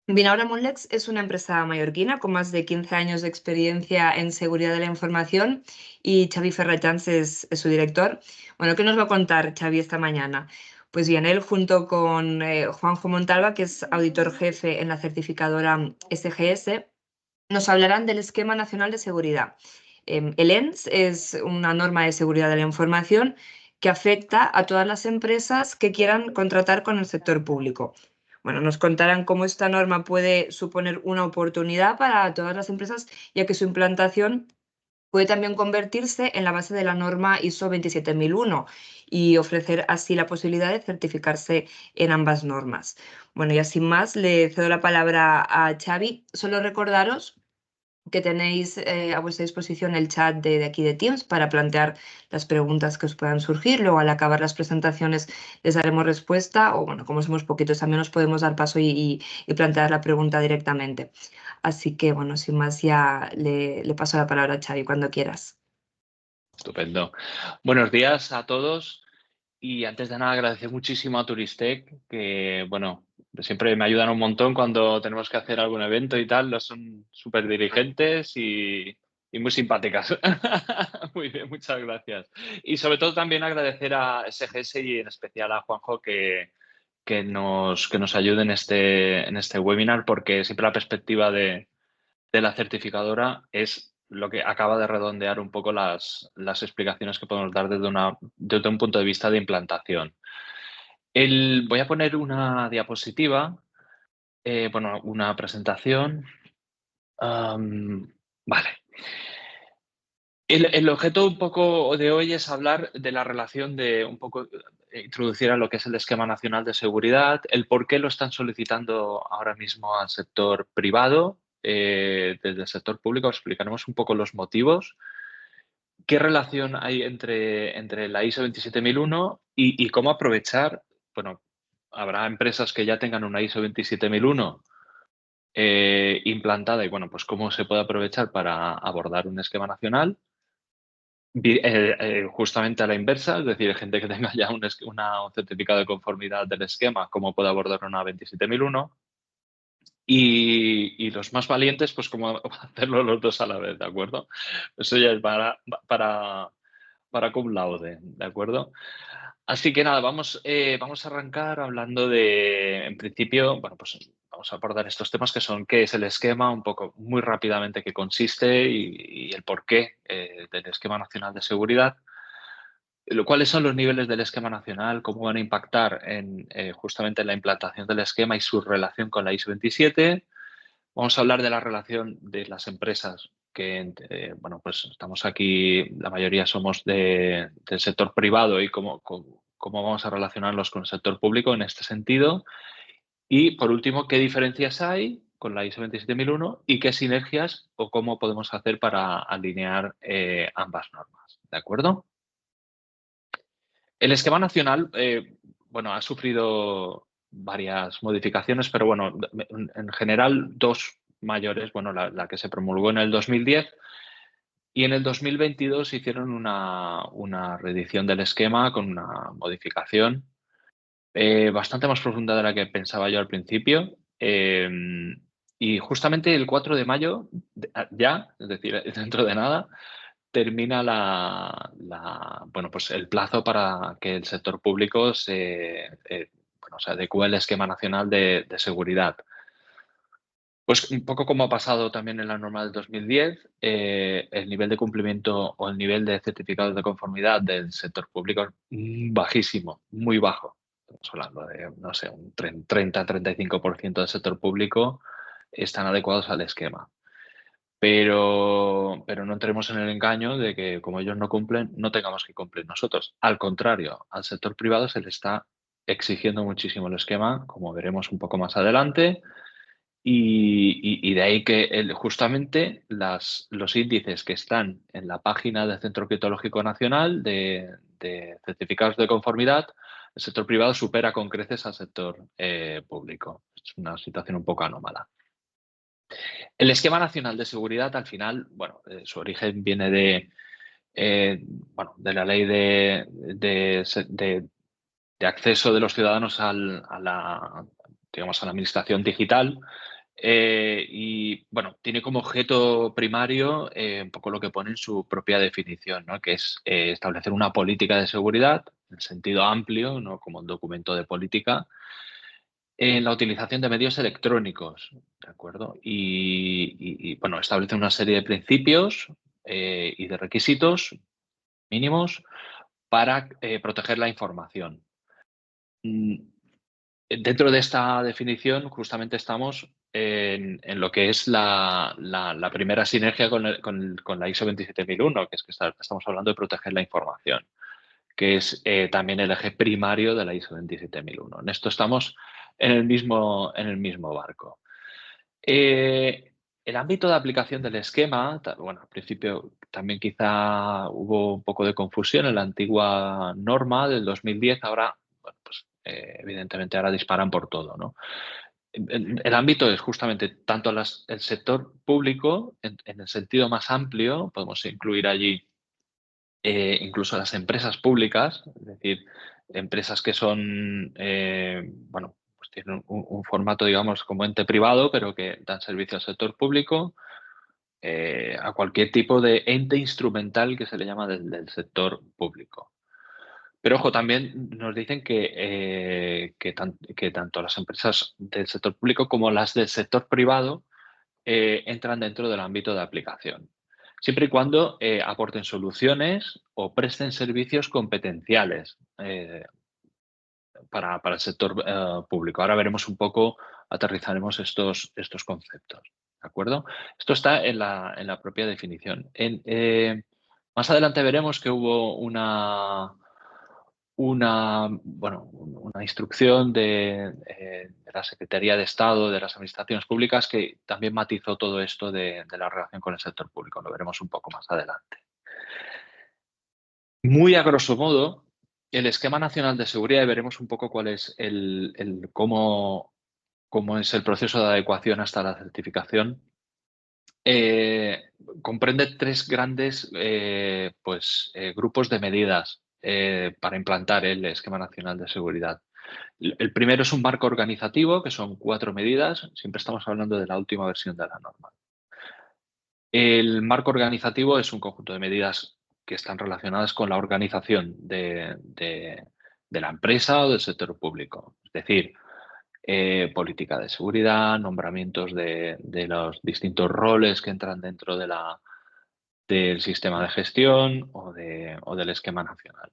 Binaura Molex es una empresa mallorquina con más de 15 años de experiencia en seguridad de la información y Xavi Ferrachans es su director. Bueno, ¿qué nos va a contar Xavi esta mañana? Pues bien, él junto con Juanjo Montalva, que es auditor jefe en la certificadora SGS, nos hablarán del Esquema Nacional de Seguridad. El ENS es una norma de seguridad de la información que afecta a todas las empresas que quieran contratar con el sector público. Bueno, nos contarán cómo esta norma puede suponer una oportunidad para todas las empresas, ya que su implantación puede también convertirse en la base de la norma ISO 27001 y ofrecer así la posibilidad de certificarse en ambas normas. Bueno, y sin más, le cedo la palabra a Xavi. Solo recordaros que tenéis a vuestra disposición el chat de aquí de Teams para plantear las preguntas que os puedan surgir. Luego, al acabar las presentaciones, les daremos respuesta o, bueno, como somos poquitos, también nos podemos dar paso y plantear la pregunta directamente. Así que, bueno, sin más, ya le paso la palabra a Xavi cuando quieras. Estupendo. Buenos días a todos y antes de nada agradecer muchísimo a Turistec que, bueno, siempre me ayudan un montón cuando tenemos que hacer algún evento y tal. Son súper dirigentes y muy simpáticas. Muy bien, muchas gracias. Y sobre todo también agradecer a SGS y en especial a Juanjo que nos ayude en este webinar porque siempre la perspectiva de la certificadora es lo que acaba de redondear un poco las explicaciones que podemos dar desde un punto de vista de implantación. Voy a poner una diapositiva, bueno, una presentación. Vale. El objeto un poco de hoy es hablar de la relación de un poco introducir a lo que es el Esquema Nacional de Seguridad, el por qué lo están solicitando ahora mismo al sector privado. Desde el sector público explicaremos un poco los motivos, qué relación hay entre la ISO 27001 y cómo aprovechar. Bueno, habrá empresas que ya tengan una ISO 27001 implantada y, bueno, pues cómo se puede aprovechar para abordar un esquema nacional. Justamente a la inversa, es decir, gente que tenga ya un certificado de conformidad del esquema, cómo puede abordar una 27001. Y los más valientes, pues cómo hacerlo los dos a la vez, ¿de acuerdo? Eso ya es para cum laude, ¿de acuerdo? Así que nada, vamos a arrancar hablando en principio, bueno, pues vamos a abordar estos temas que son qué es el esquema, un poco muy rápidamente qué consiste y el porqué del Esquema Nacional de Seguridad. ¿Cuáles son los niveles del esquema nacional? ¿Cómo van a impactar justamente en la implantación del esquema y su relación con la ISO 27? Vamos a hablar de la relación de las empresas que, bueno, pues estamos aquí, la mayoría somos del sector privado y cómo vamos a relacionarlos con el sector público en este sentido. Y, por último, ¿qué diferencias hay con la ISO 27001 y qué sinergias o cómo podemos hacer para alinear ambas normas? ¿De acuerdo? El esquema nacional, bueno, ha sufrido varias modificaciones, pero bueno, en general dos mayores. Bueno, la que se promulgó en el 2010 y en el 2022 hicieron una reedición del esquema con una modificación bastante más profunda de la que pensaba yo al principio. Y justamente el 4 de mayo, ya, es decir, dentro de nada, termina bueno, pues el plazo para que el sector público bueno, se adecue al esquema nacional de seguridad. Pues un poco como ha pasado también en la norma del 2010, el nivel de cumplimiento o el nivel de certificados de conformidad del sector público es bajísimo, muy bajo. Estamos hablando de, no sé, un 30-35% del sector público están adecuados al esquema. Pero no entremos en el engaño de que como ellos no cumplen, no tengamos que cumplir nosotros. Al contrario, al sector privado se le está exigiendo muchísimo el esquema, como veremos un poco más adelante, y de ahí que justamente los índices que están en la página del Centro Criptológico Nacional de certificados de conformidad, el sector privado supera con creces al sector público. Es una situación un poco anómala. El Esquema Nacional de Seguridad, al final, bueno, su origen viene bueno, de la ley de acceso de los ciudadanos digamos, a la administración digital, Y bueno, tiene como objeto primario un poco lo que pone en su propia definición, ¿no? Que es establecer una política de seguridad en sentido amplio, ¿no? Como un documento de política, en la utilización de medios electrónicos, ¿de acuerdo? Bueno, establece una serie de principios y de requisitos mínimos para proteger la información. Dentro de esta definición, justamente estamos en lo que es la primera sinergia con la ISO 27001, que es que estamos hablando de proteger la información, que es también el eje primario de la ISO 27001. En esto estamos en el mismo barco. El ámbito de aplicación del esquema, bueno, al principio también quizá hubo un poco de confusión en la antigua norma del 2010, ahora, bueno, pues evidentemente ahora disparan por todo, ¿no? El ámbito es justamente tanto el sector público, en el sentido más amplio, podemos incluir allí incluso las empresas públicas, es decir, empresas que son, bueno, pues tienen un formato, digamos, como ente privado, pero que dan servicio al sector público, a cualquier tipo de ente instrumental que se le llama del sector público. Pero ojo, también nos dicen que tanto las empresas del sector público como las del sector privado entran dentro del ámbito de aplicación, siempre y cuando aporten soluciones o presten servicios competenciales para el sector público. Ahora veremos un poco, aterrizaremos estos conceptos, ¿de acuerdo? Esto está en la propia definición. Más adelante veremos que hubo una instrucción de la Secretaría de Estado de las Administraciones Públicas que también matizó todo esto de la relación con el sector público. Lo veremos un poco más adelante. Muy a grosso modo, el Esquema Nacional de Seguridad, y veremos un poco cuál es cómo es el proceso de adecuación hasta la certificación. Comprende tres grandes grupos de medidas para implantar el Esquema Nacional de Seguridad. El primero es un marco organizativo, que son 4 medidas. Siempre estamos hablando de la última versión de la norma. El marco organizativo es un conjunto de medidas que están relacionadas con la organización de la empresa o del sector público. Es decir, política de seguridad, nombramientos de los distintos roles que entran dentro del sistema de gestión o del esquema nacional.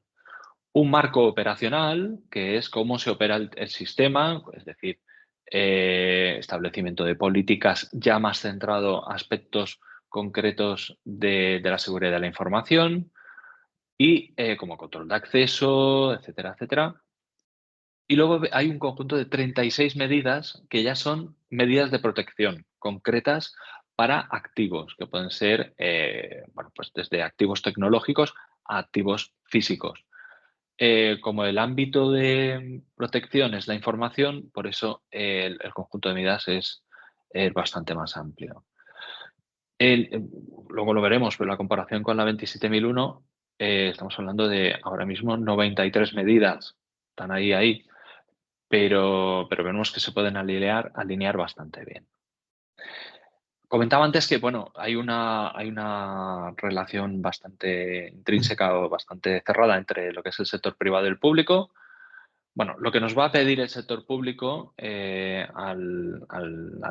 Un marco operacional, que es cómo se opera el sistema, es decir, establecimiento de políticas ya más centrado a aspectos concretos de la seguridad de la información y como control de acceso, etcétera, etcétera. Y luego hay un conjunto de 36 medidas que ya son medidas de protección concretas para activos, que pueden ser pues desde activos tecnológicos a activos físicos. Como el ámbito de protección es la información, por eso el conjunto de medidas es bastante más amplio. Luego lo veremos, pero la comparación con la 27001, estamos hablando de ahora mismo 93 medidas. Están ahí, pero vemos que se pueden alinear bastante bien. Comentaba antes que bueno, hay una relación bastante intrínseca o bastante cerrada entre lo que es el sector privado y el público. Bueno, lo que nos va a pedir el sector público a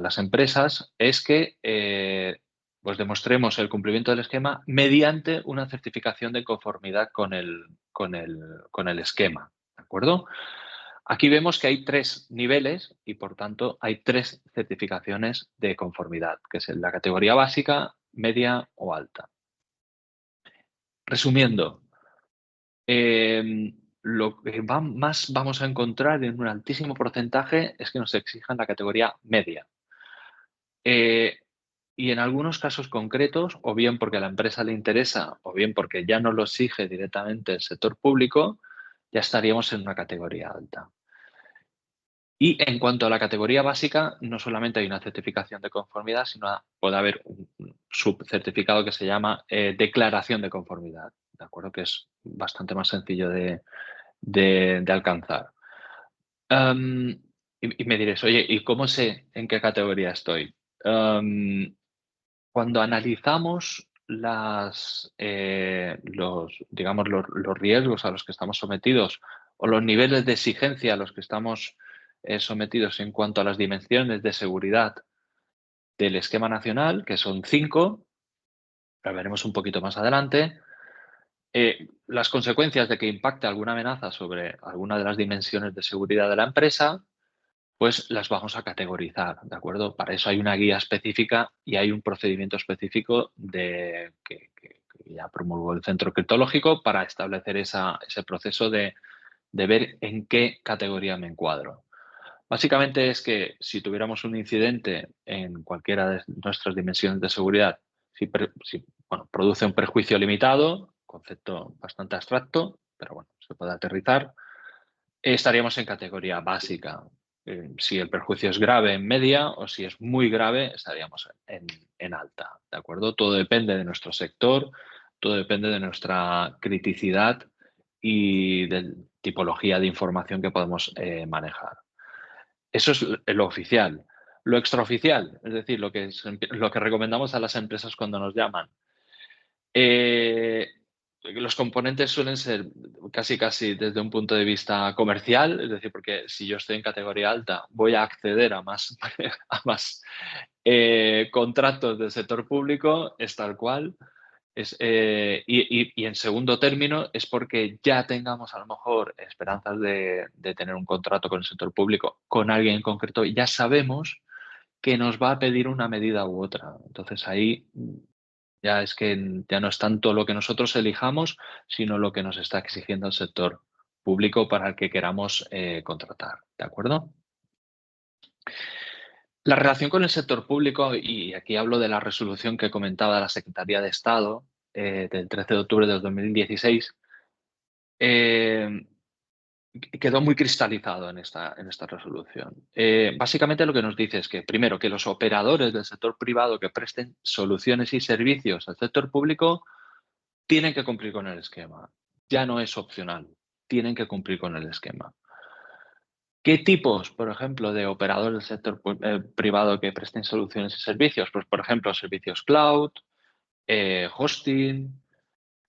las empresas es que pues demostremos el cumplimiento del esquema mediante una certificación de conformidad con el esquema, ¿de acuerdo? Aquí vemos que hay 3 niveles y, por tanto, hay 3 certificaciones de conformidad, que es la categoría básica, media o alta. Resumiendo, lo que más vamos a encontrar en un altísimo porcentaje es que nos exijan la categoría media. Y en algunos casos concretos, o bien porque a la empresa le interesa, o bien porque ya no lo exige directamente el sector público, ya estaríamos en una categoría alta. Y en cuanto a la categoría básica, no solamente hay una certificación de conformidad, sino puede haber un subcertificado que se llama declaración de conformidad, ¿de acuerdo? Que es bastante más sencillo de alcanzar. Y me diréis, oye, ¿y cómo sé en qué categoría estoy? Cuando analizamos los riesgos a los que estamos sometidos o los niveles de exigencia a los que estamos sometidos en cuanto a las dimensiones de seguridad del esquema nacional, que son 5, lo veremos un poquito más adelante, las consecuencias de que impacte alguna amenaza sobre alguna de las dimensiones de seguridad de la empresa, pues las vamos a categorizar, ¿de acuerdo? Para eso hay una guía específica y hay un procedimiento específico que ya promulgó el Centro Criptológico para establecer ese proceso de ver en qué categoría me encuadro. Básicamente es que si tuviéramos un incidente en cualquiera de nuestras dimensiones de seguridad, si produce un perjuicio limitado, concepto bastante abstracto, pero bueno, se puede aterrizar, estaríamos en categoría básica. Si el perjuicio es grave, en media, o si es muy grave, estaríamos en alta, ¿de acuerdo? Todo depende de nuestro sector, todo depende de nuestra criticidad y de tipología de información que podemos manejar. Eso es lo oficial. Lo extraoficial, es decir, lo que recomendamos a las empresas cuando nos llaman. Los componentes suelen ser casi desde un punto de vista comercial, es decir, porque si yo estoy en categoría alta, voy a acceder a más, a más contratos del sector público, es tal cual. Y en segundo término es porque ya tengamos a lo mejor esperanzas de tener un contrato con el sector público, con alguien en concreto, ya sabemos que nos va a pedir una medida u otra. Entonces ahí ya es que ya no es tanto lo que nosotros elijamos, sino lo que nos está exigiendo el sector público para el que queramos contratar. ¿De acuerdo? La relación con el sector público, y aquí hablo de la resolución que comentaba la Secretaría de Estado del 13 de octubre del 2016, quedó muy cristalizado en esta resolución. Básicamente lo que nos dice es que, primero, que los operadores del sector privado que presten soluciones y servicios al sector público tienen que cumplir con el esquema. Ya no es opcional, tienen que cumplir con el esquema. ¿Qué tipos, por ejemplo, de operadores del sector privado que presten soluciones y servicios? Pues, por ejemplo, servicios cloud, hosting,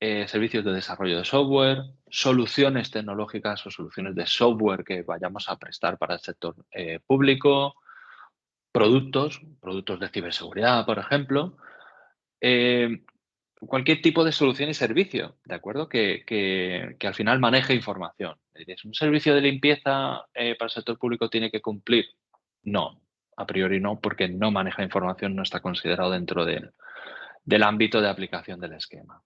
servicios de desarrollo de software, soluciones tecnológicas o soluciones de software que vayamos a prestar para el sector público, productos de ciberseguridad, por ejemplo. Eh, Cualquier tipo de solución y servicio, ¿de acuerdo? Que al final maneje información. ¿Es un servicio de limpieza para el sector público tiene que cumplir? No, a priori no, porque no maneja información, no está considerado dentro del ámbito de aplicación del esquema.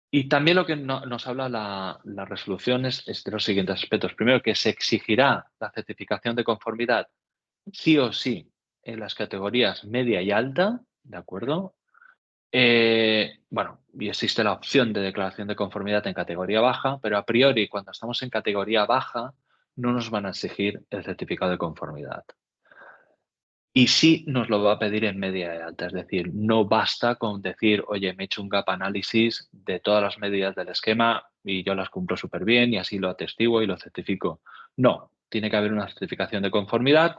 Y también lo que nos habla la resolución es de los siguientes aspectos. Primero, que se exigirá la certificación de conformidad sí o sí en las categorías media y alta, ¿de acuerdo? Y existe la opción de declaración de conformidad en categoría baja, pero a priori cuando estamos en categoría baja no nos van a exigir el certificado de conformidad. Y sí nos lo va a pedir en media y alta, es decir, no basta con decir, oye, me he hecho un gap análisis de todas las medidas del esquema y yo las cumplo súper bien y así lo atestiguo y lo certifico. No, tiene que haber una certificación de conformidad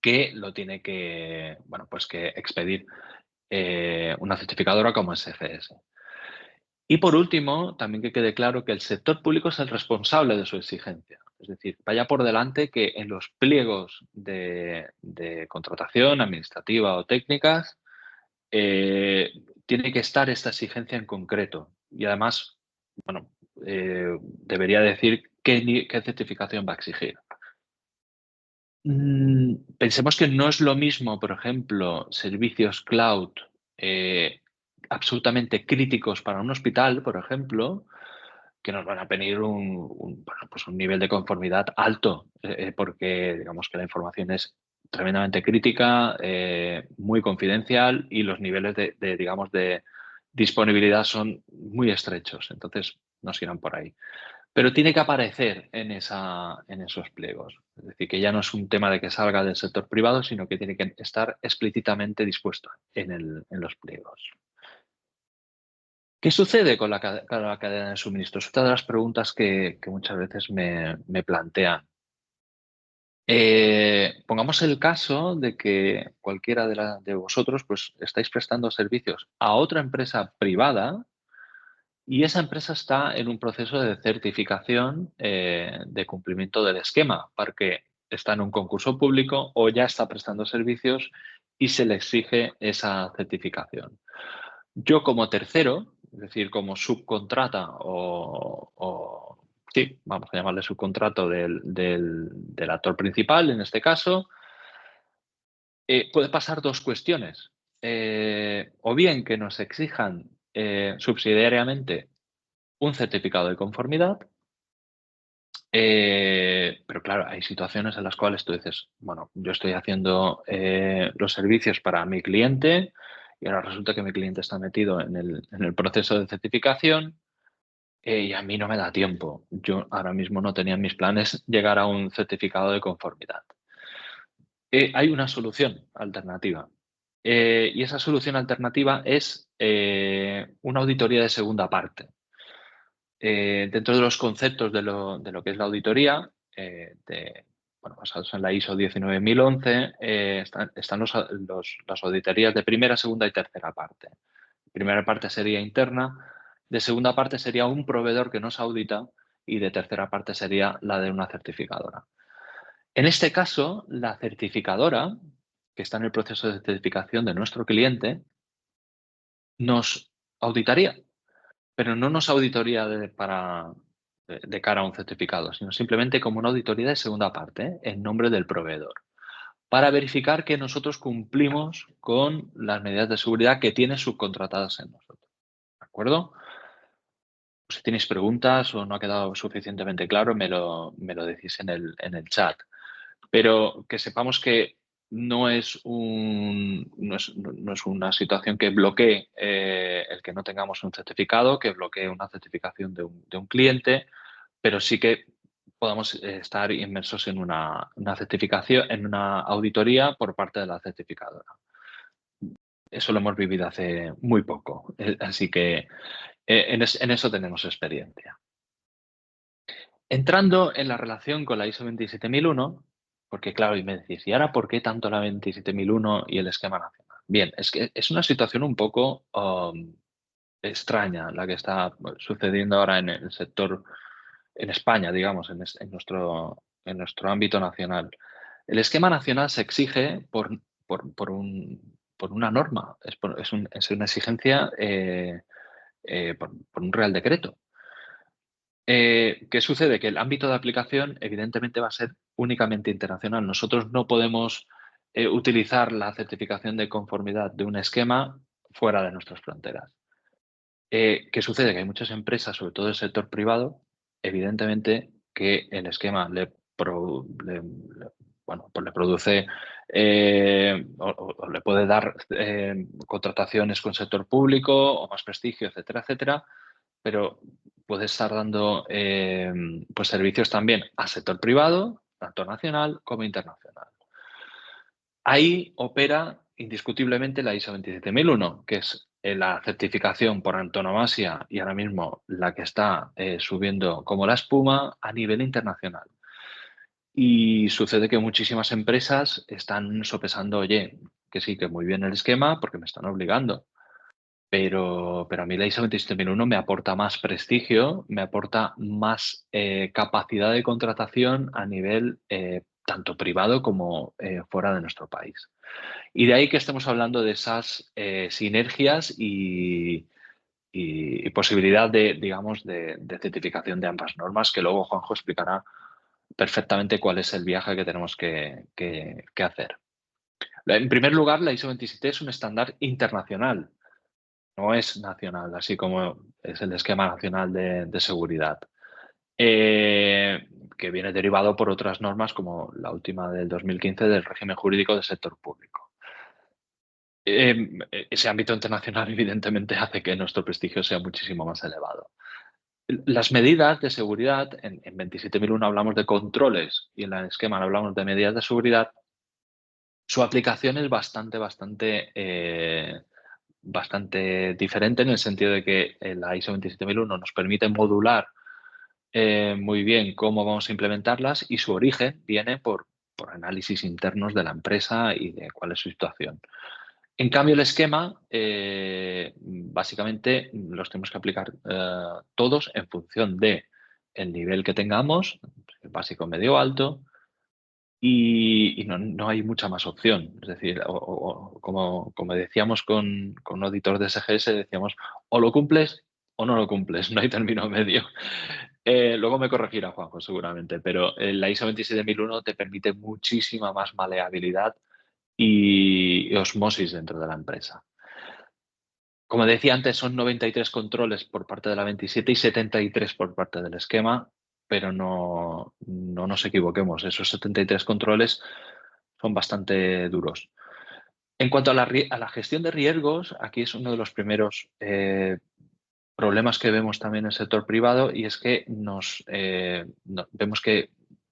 que lo tiene que, que expedir una certificadora como SGS. Y por último, también que quede claro que el sector público es el responsable de su exigencia. Es decir, vaya por delante que en los pliegos de contratación administrativa o técnicas tiene que estar esta exigencia en concreto. Y además, debería decir qué certificación va a exigir. Pensemos que no es lo mismo, por ejemplo, servicios cloud absolutamente críticos para un hospital, por ejemplo, que nos van a pedir un nivel de conformidad alto, porque digamos que la información es tremendamente crítica, muy confidencial y los niveles de disponibilidad son muy estrechos. Entonces, nos irán por ahí. Pero tiene que aparecer en esos pliegos. Es decir, que ya no es un tema de que salga del sector privado, sino que tiene que estar explícitamente dispuesto en los pliegos. ¿Qué sucede con la cadena de suministros? Otra de las preguntas que muchas veces me plantean. Pongamos el caso de que cualquiera de vosotros pues, estáis prestando servicios a otra empresa privada y esa empresa está en un proceso de certificación de cumplimiento del esquema, porque está en un concurso público o ya está prestando servicios y se le exige esa certificación. Yo como tercero, es decir, como subcontrata sí, vamos a llamarle subcontrato del actor principal, en este caso, puede pasar dos cuestiones. O bien que nos exijan subsidiariamente un certificado de conformidad, pero claro, hay situaciones en las cuales tú dices, bueno, yo estoy haciendo los servicios para mi cliente y ahora resulta que mi cliente está metido en el proceso de certificación y a mí no me da tiempo. Yo ahora mismo no tenía en mis planes llegar a un certificado de conformidad. Hay una solución alternativa y esa solución alternativa es una auditoría de segunda parte. Dentro de los conceptos de lo que es la auditoría, basados en la ISO 19011, están las auditorías de primera, segunda y tercera parte. Primera parte sería interna, de segunda parte sería un proveedor que nos audita y de tercera parte sería la de una certificadora. En este caso, la certificadora, que está en el proceso de certificación de nuestro cliente, nos auditaría, pero no nos auditoría de cara a un certificado, sino simplemente como una auditoría de segunda parte, en nombre del proveedor, para verificar que nosotros cumplimos con las medidas de seguridad que tiene subcontratadas en nosotros. ¿De acuerdo? Si tenéis preguntas o no ha quedado suficientemente claro, me lo decís en el chat. Pero que sepamos que no es una situación que bloquee el que no tengamos un certificado, que bloquee una certificación de un cliente, pero sí que podamos estar inmersos en una certificación, en una auditoría por parte de la certificadora. Eso lo hemos vivido hace muy poco, así que en eso tenemos experiencia. Entrando en la relación con la ISO 27001, porque claro, y me decís, ¿y ahora por qué tanto la 27001 y el esquema nacional? Bien, es que es una situación un poco extraña la que está sucediendo ahora en el sector, en España, digamos, en nuestro ámbito nacional. El esquema nacional se exige por una norma, es una exigencia por un real decreto. ¿Qué sucede? Que el ámbito de aplicación evidentemente va a ser únicamente internacional. Nosotros no podemos utilizar la certificación de conformidad de un esquema fuera de nuestras fronteras. ¿Qué sucede? Que hay muchas empresas, sobre todo del sector privado, evidentemente que el esquema pues le produce o le puede dar contrataciones con sector público o más prestigio, etcétera, etcétera, pero puede estar dando pues servicios también al sector privado, tanto nacional como internacional. Ahí opera indiscutiblemente la ISO 27001, que es la certificación por antonomasia y ahora mismo la que está subiendo como la espuma a nivel internacional. Y sucede que muchísimas empresas están sopesando, oye, que sí, que muy bien el esquema porque me están obligando, pero a mí la ISO 27001 me aporta más prestigio, me aporta más capacidad de contratación a nivel tanto privado como fuera de nuestro país. Y de ahí que estemos hablando de esas sinergias y posibilidad digamos, de certificación de ambas normas, que luego Juanjo explicará perfectamente cuál es el viaje que tenemos que hacer. En primer lugar, la ISO 27 es un estándar internacional, no es nacional, así como es el esquema nacional de seguridad, que viene derivado por otras normas como la última del 2015 del régimen jurídico del sector público. Ese ámbito internacional evidentemente hace que nuestro prestigio sea muchísimo más elevado. Las medidas de seguridad, en 27001 hablamos de controles y en el esquema hablamos de medidas de seguridad, su aplicación es bastante diferente en el sentido de que la ISO 27001 nos permite modular muy bien cómo vamos a implementarlas y su origen viene por por análisis internos de la empresa y de cuál es su situación. En cambio, el esquema, básicamente, los tenemos que aplicar todos en función de el nivel que tengamos, básico, medio, alto, y no hay mucha más opción. Es decir, como decíamos con un auditor de SGS, decíamos, o lo cumples o no lo cumples, no hay término medio. Luego me corregirá Juanjo, seguramente, pero la ISO 27001 te permite muchísima más maleabilidad y osmosis dentro de la empresa. Como decía antes, son 93 controles por parte de la 27 y 73 por parte del esquema, pero no nos equivoquemos, esos 73 controles son bastante duros. En cuanto a la gestión de riesgos, aquí es uno de los primeros problemas que vemos también en el sector privado, y es que vemos que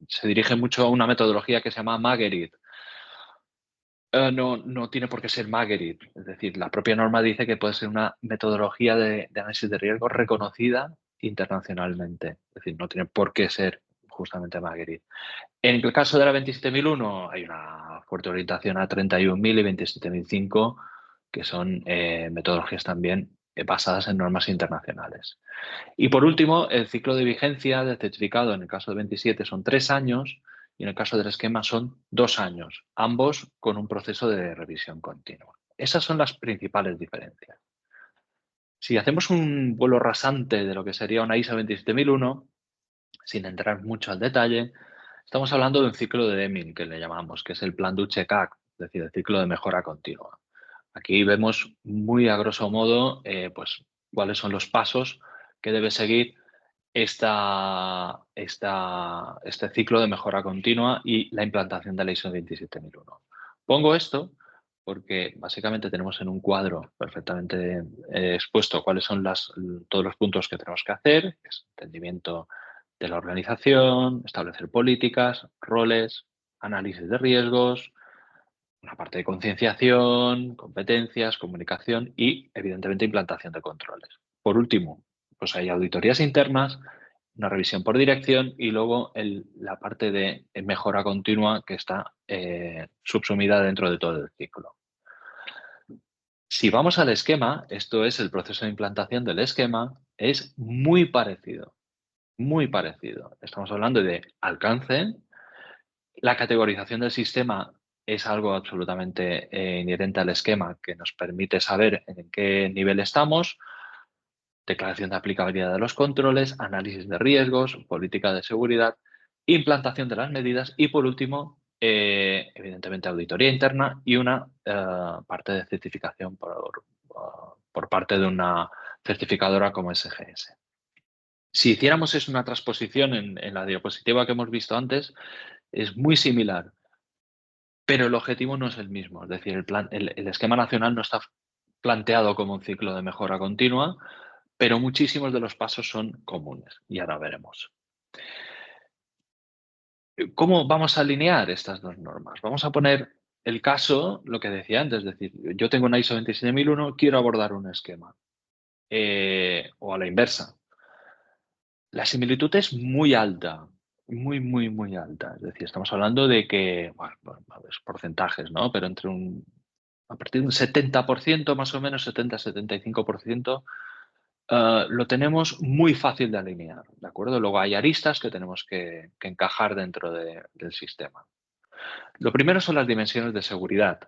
se dirige mucho a una metodología que se llama Marguerite. No tiene por qué ser Marguerite. Es decir, la propia norma dice que puede ser una metodología de análisis de riesgo reconocida internacionalmente. Es decir, no tiene por qué ser justamente Marguerite. En el caso de la 27001 hay una fuerte orientación a 31000 y 27005, que son metodologías también basadas en normas internacionales. Y por último, el ciclo de vigencia del certificado en el caso de 27 son 3 años y en el caso del esquema son 2 años, ambos con un proceso de revisión continua. Esas son las principales diferencias. Si hacemos un vuelo rasante de lo que sería una ISO 27001, sin entrar mucho al detalle, estamos hablando de un ciclo de Deming, que le llamamos, que es el plan Duche-CAC, es decir, el ciclo de mejora continua. Aquí vemos muy a grosso modo pues, cuáles son los pasos que debe seguir este ciclo de mejora continua y la implantación de la ISO 27001. Pongo esto porque básicamente tenemos en un cuadro perfectamente expuesto cuáles son todos los puntos que tenemos que hacer, que es entendimiento de la organización, establecer políticas, roles, análisis de riesgos, una parte de concienciación, competencias, comunicación y, evidentemente, implantación de controles. Por último, pues hay auditorías internas, una revisión por dirección y luego la parte de mejora continua que está subsumida dentro de todo el ciclo. Si vamos al esquema, esto es el proceso de implantación del esquema, es muy parecido, muy parecido. Estamos hablando de alcance. La categorización del sistema es algo absolutamente inherente al esquema que nos permite saber en qué nivel estamos, declaración de aplicabilidad de los controles, análisis de riesgos, política de seguridad, implantación de las medidas y, por último, evidentemente, auditoría interna y una parte de certificación por parte de una certificadora como SGS. Si hiciéramos una transposición en la diapositiva que hemos visto antes, es muy similar, pero el objetivo no es el mismo. Es decir, el esquema nacional no está planteado como un ciclo de mejora continua, pero muchísimos de los pasos son comunes y ahora veremos. ¿Cómo vamos a alinear estas dos normas? Vamos a poner el caso, lo que decía antes, es decir, yo tengo una ISO 27001, quiero abordar un esquema, o a la inversa. La similitud es muy alta, muy alta. Es decir, estamos hablando de que, bueno, es porcentajes, ¿no? Pero a partir de un 70%, más o menos, 70-75%, lo tenemos muy fácil de alinear, ¿de acuerdo? Luego hay aristas que tenemos que encajar dentro del sistema. Lo primero son las dimensiones de seguridad.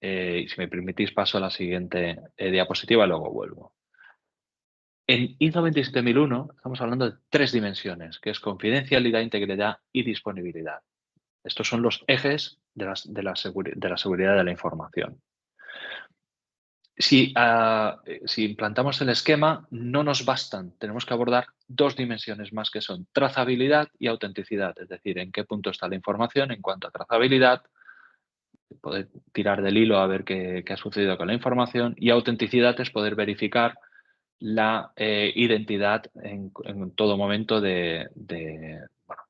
Y si me permitís paso a la siguiente diapositiva y luego vuelvo. En ISO 27001 estamos hablando de 3 dimensiones, que es confidencialidad, integridad y disponibilidad. Estos son los ejes de la seguridad de la información. Si implantamos el esquema, no nos bastan. Tenemos que abordar 2 dimensiones más, que son trazabilidad y autenticidad. Es decir, en qué punto está la información en cuanto a trazabilidad, poder tirar del hilo a ver qué ha sucedido con la información, y autenticidad es poder verificar la identidad en todo momento de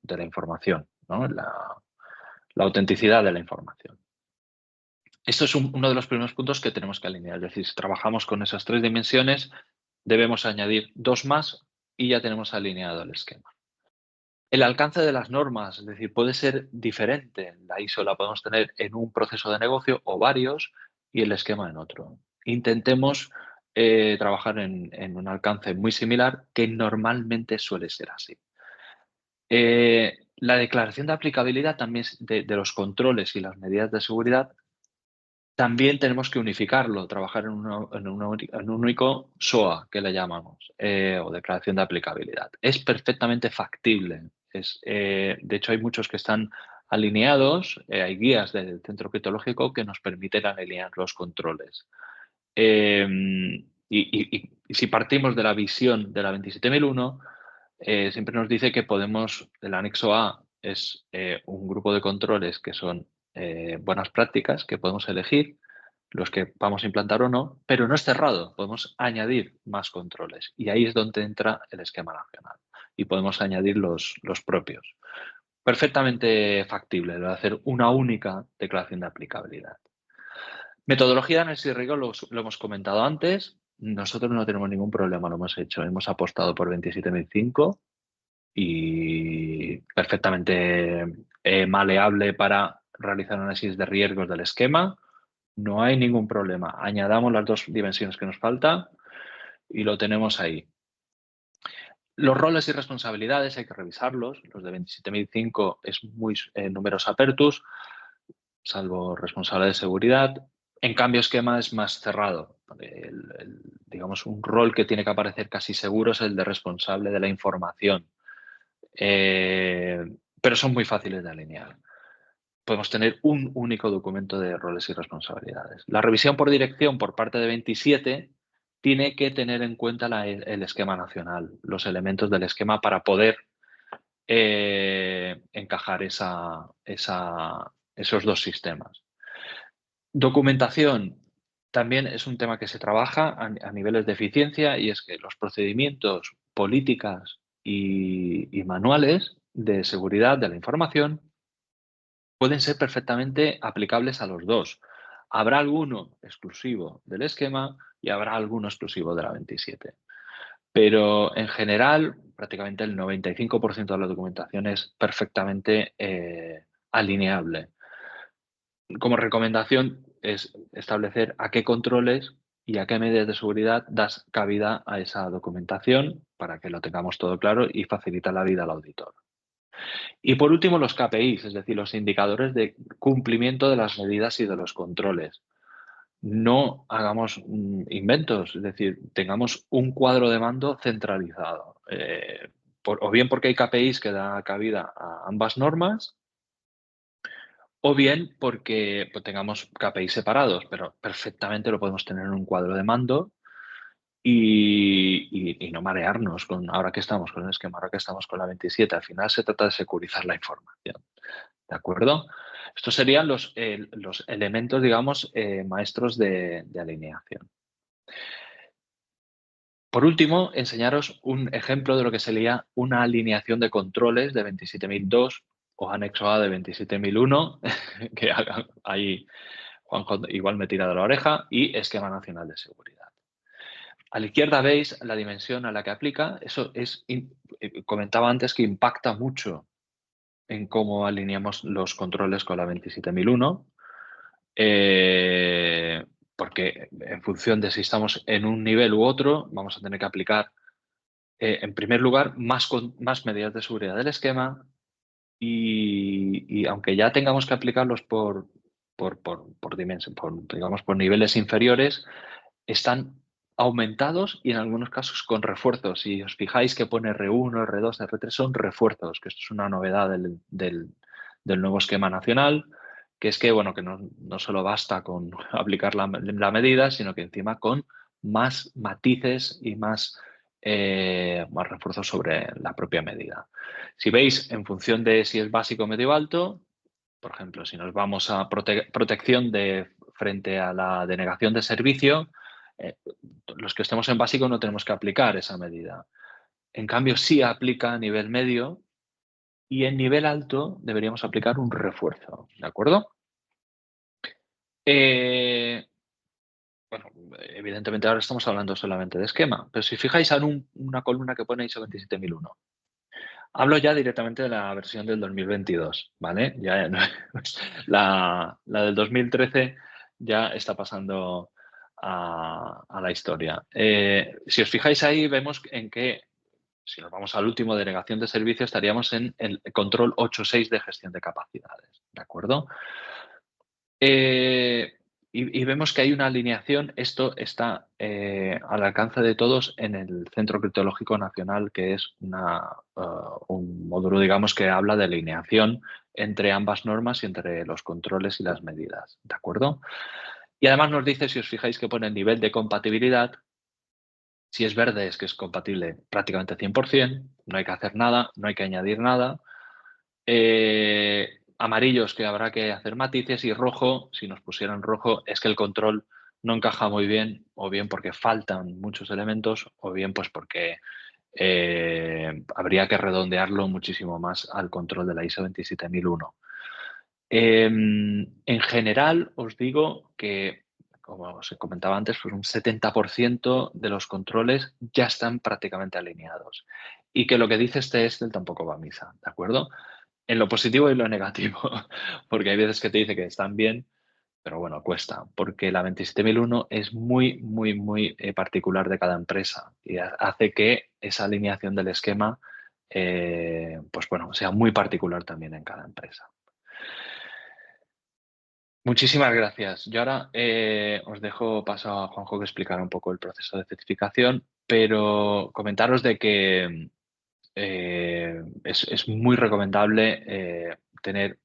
la información, ¿no? La autenticidad de la información. Esto es uno de los primeros puntos que tenemos que alinear. Es decir, si trabajamos con esas 3 dimensiones, debemos añadir 2 más y ya tenemos alineado el esquema. El alcance de las normas, es decir, puede ser diferente. La ISO la podemos tener en un proceso de negocio o varios y el esquema en otro. Intentemos trabajar en un alcance muy similar, que normalmente suele ser así. La declaración de aplicabilidad también de los controles y las medidas de seguridad, también tenemos que unificarlo, trabajar en un único SOA, que le llamamos, o declaración de aplicabilidad. Es perfectamente factible. De hecho, hay muchos que están alineados, hay guías del centro criptológico que nos permiten alinear los controles. Y si partimos de la visión de la 27001, siempre nos dice que podemos, el anexo A es un grupo de controles que son buenas prácticas que podemos elegir, los que vamos a implantar o no, pero no es cerrado, podemos añadir más controles y ahí es donde entra el esquema nacional y podemos añadir los propios. Perfectamente factible de hacer una única declaración de aplicabilidad. Metodología de análisis de riesgo lo hemos comentado antes. Nosotros no tenemos ningún problema, lo hemos hecho. Hemos apostado por 27005 y perfectamente maleable para realizar análisis de riesgos del esquema. No hay ningún problema. Añadamos las dos dimensiones que nos falta y lo tenemos ahí. Los roles y responsabilidades hay que revisarlos. Los de 27005 es muy numeros apertus, salvo responsable de seguridad. En cambio, esquema es más cerrado. Digamos, un rol que tiene que aparecer casi seguro es el de responsable de la información. Pero son muy fáciles de alinear. Podemos tener un único documento de roles y responsabilidades. La revisión por dirección por parte de 27 tiene que tener en cuenta el esquema nacional, los elementos del esquema para poder encajar esos dos sistemas. Documentación también es un tema que se trabaja a niveles de eficiencia y es que los procedimientos, políticas y manuales de seguridad de la información pueden ser perfectamente aplicables a los dos. Habrá alguno exclusivo del esquema y habrá alguno exclusivo de la 27. Pero en general, prácticamente el 95% de la documentación es perfectamente alineable. Como recomendación es establecer a qué controles y a qué medidas de seguridad das cabida a esa documentación para que lo tengamos todo claro y facilita la vida al auditor. Y por último, los KPIs, es decir, los indicadores de cumplimiento de las medidas y de los controles. No hagamos inventos, es decir, tengamos un cuadro de mando centralizado. O bien porque hay KPIs que dan cabida a ambas normas, o bien porque tengamos KPIs separados, pero perfectamente lo podemos tener en un cuadro de mando y no marearnos ahora que estamos con el esquema, ahora que estamos con la 27. Al final se trata de securizar la información. ¿De acuerdo? Estos serían los elementos, digamos, maestros de alineación. Por último, enseñaros un ejemplo de lo que sería una alineación de controles de 27002 o anexo A de 27001, que ahí Juanjo igual me tira de la oreja, y esquema nacional de seguridad. A la izquierda veis la dimensión a la que aplica. Eso comentaba antes que impacta mucho en cómo alineamos los controles con la 27001. Porque en función de si estamos en un nivel u otro, vamos a tener que aplicar, en primer lugar, más medidas de seguridad del esquema y aunque ya tengamos que aplicarlos por digamos, por niveles inferiores, están aumentados y en algunos casos con refuerzos. Si os fijáis que pone R1, R2, R3, son refuerzos, que esto es una novedad del nuevo esquema nacional, que es que, bueno, que no solo basta con aplicar la medida, sino que encima con más matices y más refuerzos sobre la propia medida. Si veis, en función de si es básico, medio o alto, por ejemplo, si nos vamos a protección frente a la denegación de servicio, los que estemos en básico no tenemos que aplicar esa medida. En cambio, sí aplica a nivel medio y en nivel alto deberíamos aplicar un refuerzo, ¿de acuerdo? Bueno, evidentemente ahora estamos hablando solamente de esquema, pero si fijáis en una columna que pone ISO 27001, Hablo ya directamente de la versión del 2022, ¿vale? Ya, la del 2013 ya está pasando a la historia. Si os fijáis ahí, vemos en que, si nos vamos al último, denegación de servicio, estaríamos en el control 8.6 de gestión de capacidades, ¿de acuerdo? Y vemos que hay una alineación, esto está al alcance de todos en el Centro Criptológico Nacional, que es un módulo, digamos, que habla de alineación entre ambas normas y entre los controles y las medidas, ¿de acuerdo? Y además nos dice, si os fijáis, que pone el nivel de compatibilidad. Si es verde, es que es compatible prácticamente 100%, no hay que hacer nada, no hay que añadir nada. Amarillos, que habrá que hacer matices, y rojo, si nos pusieran rojo, es que el control no encaja muy bien, o bien porque faltan muchos elementos, o bien pues porque habría que redondearlo muchísimo más al control de la ISO 27001. En general, os digo que, como os comentaba antes, pues un 70% de los controles ya están prácticamente alineados. Y que lo que dice este Excel tampoco va a misa, ¿de acuerdo? En lo positivo y en lo negativo, porque hay veces que te dice que están bien, pero bueno, cuesta, porque la 27001 es muy, muy, muy particular de cada empresa y hace que esa alineación del esquema, pues bueno, sea muy particular también en cada empresa. Muchísimas gracias. Yo ahora os dejo paso a Juanjo que explicara un poco el proceso de certificación, pero comentaros de que es muy recomendable tener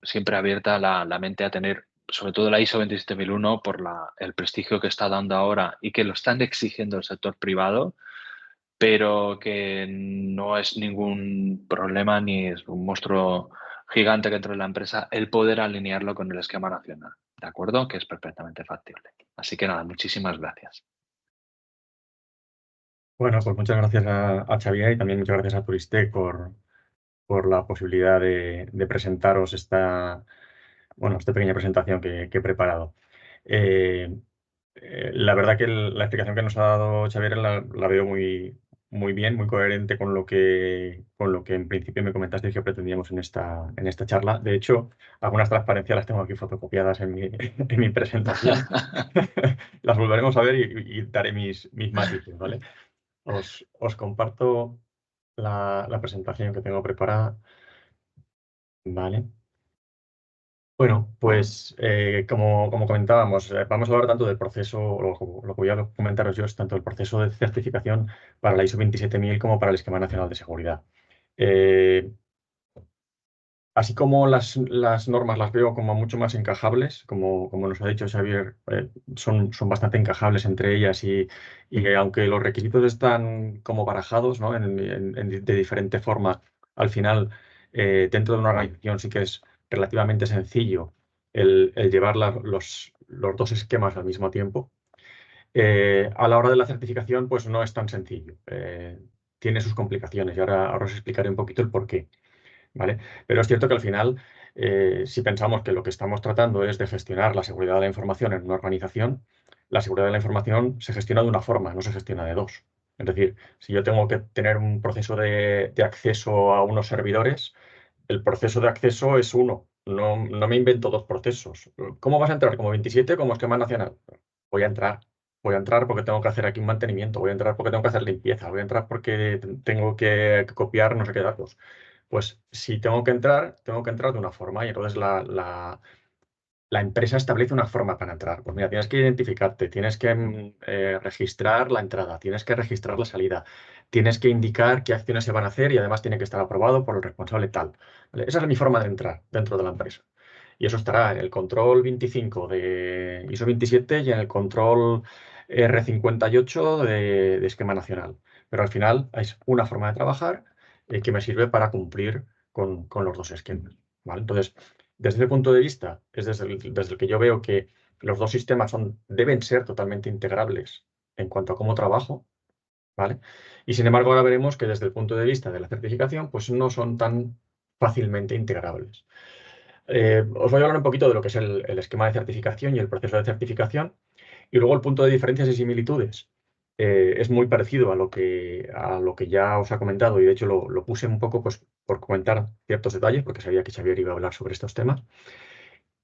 siempre abierta la mente a tener, sobre todo la ISO 27001, por el prestigio que está dando ahora y que lo están exigiendo el sector privado, pero que no es ningún problema ni es un monstruo gigante que entre en la empresa el poder alinearlo con el esquema nacional, ¿de acuerdo? Que es perfectamente factible. Así que nada, muchísimas gracias. Bueno, pues muchas gracias a Xavier y también muchas gracias a Turistec por la posibilidad de presentaros esta pequeña presentación que he preparado. La verdad que la explicación que nos ha dado Xavier la veo muy bien, muy coherente con lo que en principio me comentaste que pretendíamos en esta charla. De hecho, algunas transparencias las tengo aquí fotocopiadas en mi presentación. Las volveremos a ver y daré mis matices, ¿vale? Os comparto la presentación que tengo preparada. Vale. Bueno, pues como comentábamos, vamos a hablar tanto del proceso, lo que voy a comentaros yo es tanto el proceso de certificación para la ISO 27000 como para el Esquema Nacional de Seguridad. Así como las normas las veo como mucho más encajables, como nos ha dicho Xavier, son bastante encajables entre ellas y aunque los requisitos están como barajados, ¿no? de diferente forma, al final, dentro de una organización sí que es relativamente sencillo el llevar los dos esquemas al mismo tiempo. A la hora de la certificación, pues no es tan sencillo. Tiene sus complicaciones y ahora os explicaré un poquito el porqué. ¿Vale? Pero es cierto que al final, si pensamos que lo que estamos tratando es de gestionar la seguridad de la información en una organización, la seguridad de la información se gestiona de una forma, no se gestiona de dos. Es decir, si yo tengo que tener un proceso de acceso a unos servidores, el proceso de acceso es uno. No me invento dos procesos. ¿Cómo vas a entrar? ¿Como 27? ¿Como esquema nacional? Voy a entrar. Voy a entrar porque tengo que hacer aquí un mantenimiento. Voy a entrar porque tengo que hacer limpieza. Voy a entrar porque tengo que copiar no sé qué datos. Pues si tengo que entrar de una forma y entonces la empresa establece una forma para entrar. Pues mira, tienes que identificarte, tienes que registrar la entrada, tienes que registrar la salida, tienes que indicar qué acciones se van a hacer y además tiene que estar aprobado por el responsable tal. ¿Vale? Esa es mi forma de entrar dentro de la empresa. Y eso estará en el control 25 de ISO 27 y en el control R58 de esquema nacional. Pero al final es una forma de trabajar que me sirve para cumplir con los dos esquemas. ¿Vale? Entonces, desde ese punto de vista, es desde el que yo veo que los dos sistemas deben ser totalmente integrables en cuanto a cómo trabajo, ¿vale? Y sin embargo, ahora veremos que desde el punto de vista de la certificación, pues no son tan fácilmente integrables. Os voy a hablar un poquito de lo que es el esquema de certificación y el proceso de certificación, y luego el punto de diferencias y similitudes es muy parecido a lo que ya os ha comentado, y de hecho lo puse un poco pues, por comentar ciertos detalles, porque sabía que Xavier iba a hablar sobre estos temas.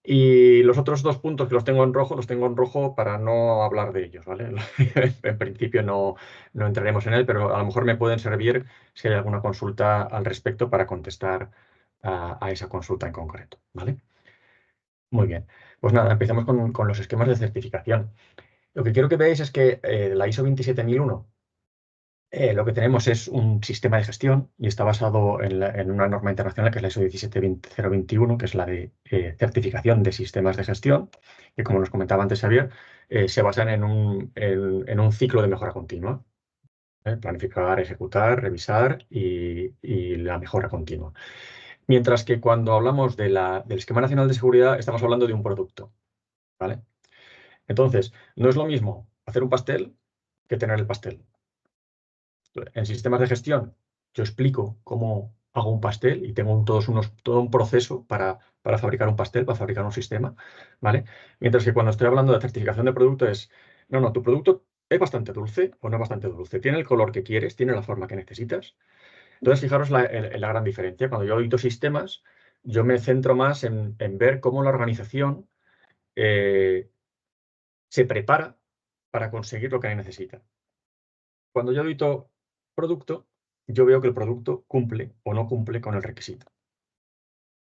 Y los otros 2 puntos que los tengo en rojo para no hablar de ellos, ¿vale? En principio no entraremos en él, pero a lo mejor me pueden servir si hay alguna consulta al respecto para contestar a esa consulta en concreto, ¿vale? Muy bien. Pues nada, empezamos con los esquemas de certificación. Lo que quiero que veáis es que la ISO 27001 lo que tenemos es un sistema de gestión y está basado en una norma internacional que es la ISO 17021, que es la de certificación de sistemas de gestión, que como nos comentaba antes Xavier, se basan en un ciclo de mejora continua. Planificar, ejecutar, revisar y la mejora continua. Mientras que cuando hablamos del Esquema Nacional de Seguridad estamos hablando de un producto, ¿vale? Entonces, no es lo mismo hacer un pastel que tener el pastel. En sistemas de gestión, yo explico cómo hago un pastel y tengo todo un proceso para fabricar un pastel, para fabricar un sistema, ¿vale? Mientras que cuando estoy hablando de certificación de producto no, tu producto es bastante dulce o no es bastante dulce, tiene el color que quieres, tiene la forma que necesitas. Entonces, fijaros en la gran diferencia. Cuando yo audito sistemas, yo me centro más en ver cómo la organización se prepara para conseguir lo que necesita. Cuando yo audito producto, yo veo que el producto cumple o no cumple con el requisito,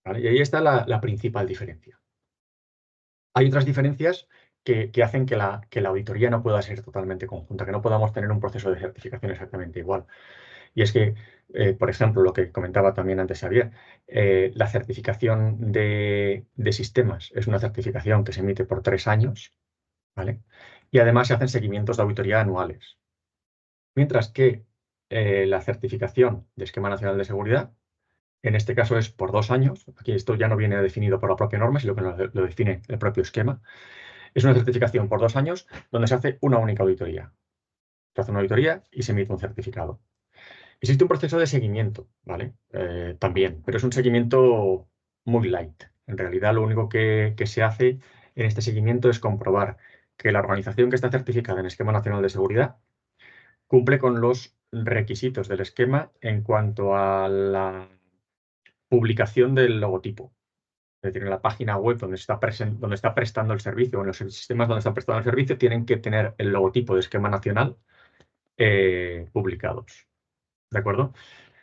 ¿vale? Y ahí está la principal diferencia. Hay otras diferencias que hacen que la auditoría no pueda ser totalmente conjunta, que no podamos tener un proceso de certificación exactamente igual. Y es que, por ejemplo, lo que comentaba también antes Xavier, la certificación de sistemas es una certificación que se emite por 3 años, ¿vale? Y además se hacen seguimientos de auditoría anuales. Mientras que la certificación de Esquema Nacional de Seguridad, en este caso es por 2 años, aquí esto ya no viene definido por la propia norma, sino que lo define el propio esquema, es una certificación por 2 años donde se hace una única auditoría. Se hace una auditoría y se emite un certificado. Existe un proceso de seguimiento, ¿vale? También, pero es un seguimiento muy light. En realidad, lo único que se hace en este seguimiento es comprobar que la organización que está certificada en Esquema Nacional de Seguridad cumple con los requisitos del esquema en cuanto a la publicación del logotipo. Es decir, en la página web donde está prestando el servicio, o en los sistemas donde está prestando el servicio, tienen que tener el logotipo de Esquema Nacional publicados. ¿De acuerdo?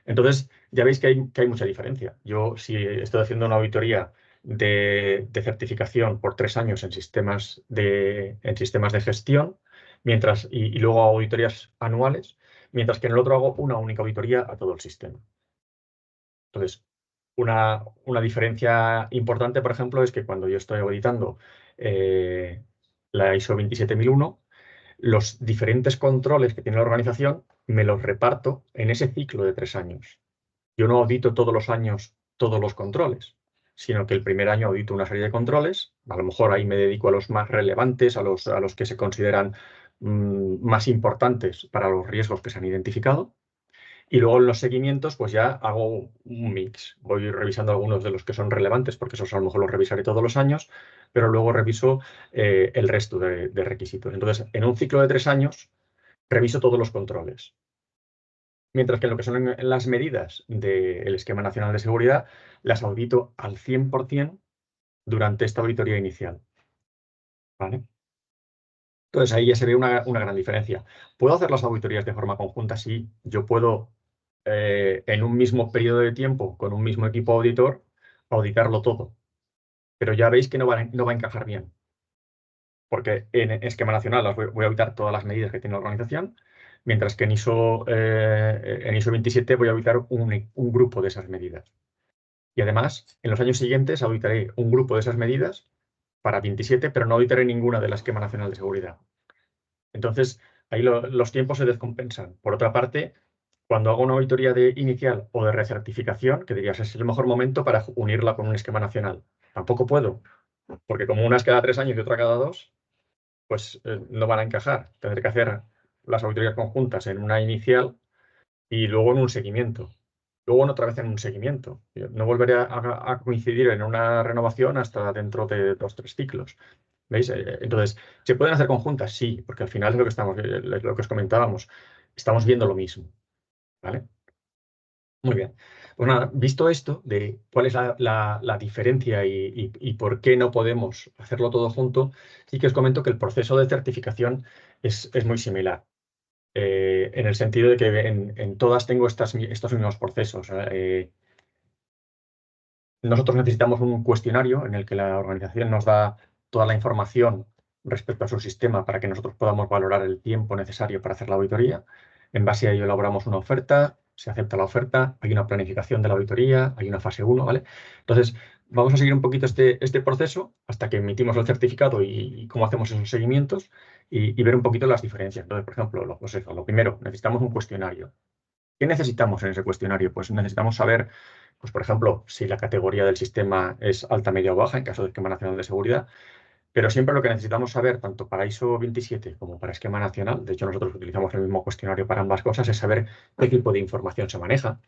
Entonces, ya veis que hay mucha diferencia. Yo, si estoy haciendo una auditoría de certificación por 3 años en sistemas de gestión, y luego hago auditorías anuales, mientras que en el otro hago una única auditoría a todo el sistema. Entonces, una diferencia importante, por ejemplo, es que cuando yo estoy auditando la ISO 27001, los diferentes controles que tiene la organización me los reparto en ese ciclo de 3 años. Yo no audito todos los años todos los controles, sino que el primer año audito una serie de controles, a lo mejor ahí me dedico a los más relevantes, a los que se consideran más importantes para los riesgos que se han identificado, y luego en los seguimientos pues ya hago un mix. Voy revisando algunos de los que son relevantes, porque esos a lo mejor los revisaré todos los años, pero luego reviso el resto de requisitos. Entonces, en un ciclo de 3 años, reviso todos los controles. Mientras que en lo que son en las medidas del Esquema Nacional de Seguridad, las audito al 100% durante esta auditoría inicial, ¿vale? Entonces ahí ya se ve una gran diferencia. ¿Puedo hacer las auditorías de forma conjunta? Sí, yo puedo en un mismo periodo de tiempo, con un mismo equipo auditor, auditarlo todo. Pero ya veis que no va a encajar bien. Porque en Esquema Nacional voy a auditar todas las medidas que tiene la organización, mientras que en ISO 27 voy a auditar un grupo de esas medidas. Y además, en los años siguientes auditaré un grupo de esas medidas para 27, pero no auditaré ninguna del Esquema Nacional de Seguridad. Entonces, ahí los tiempos se descompensan. Por otra parte, cuando hago una auditoría inicial o de recertificación, que dirías es el mejor momento para unirla con un esquema nacional. Tampoco puedo, porque como una es cada 3 años y otra cada 2, pues no van a encajar. Tendré que hacer las auditorías conjuntas en una inicial y luego en un seguimiento. Luego otra vez en un seguimiento. No volveré a coincidir en una renovación hasta dentro de 2 o 3 ciclos. ¿Veis? Entonces, ¿se pueden hacer conjuntas? Sí, porque al final es lo que os comentábamos, estamos viendo lo mismo, ¿vale? Muy bien. Pues nada, visto esto de cuál es la diferencia y por qué no podemos hacerlo todo junto, sí que os comento que el proceso de certificación es muy similar. En el sentido de que en todas tengo estos mismos procesos. Nosotros necesitamos un cuestionario en el que la organización nos da toda la información respecto a su sistema para que nosotros podamos valorar el tiempo necesario para hacer la auditoría. En base a ello elaboramos una oferta, se acepta la oferta, hay una planificación de la auditoría, hay una fase 1, ¿vale? Entonces, vamos a seguir un poquito este proceso hasta que emitimos el certificado y cómo hacemos esos seguimientos y ver un poquito las diferencias. Entonces, por ejemplo, lo primero, necesitamos un cuestionario. ¿Qué necesitamos en ese cuestionario? Pues necesitamos saber, pues por ejemplo, si la categoría del sistema es alta, media o baja en caso de esquema nacional de seguridad, pero siempre lo que necesitamos saber, tanto para ISO 27 como para esquema nacional, de hecho nosotros utilizamos el mismo cuestionario para ambas cosas, es saber qué tipo de información se maneja,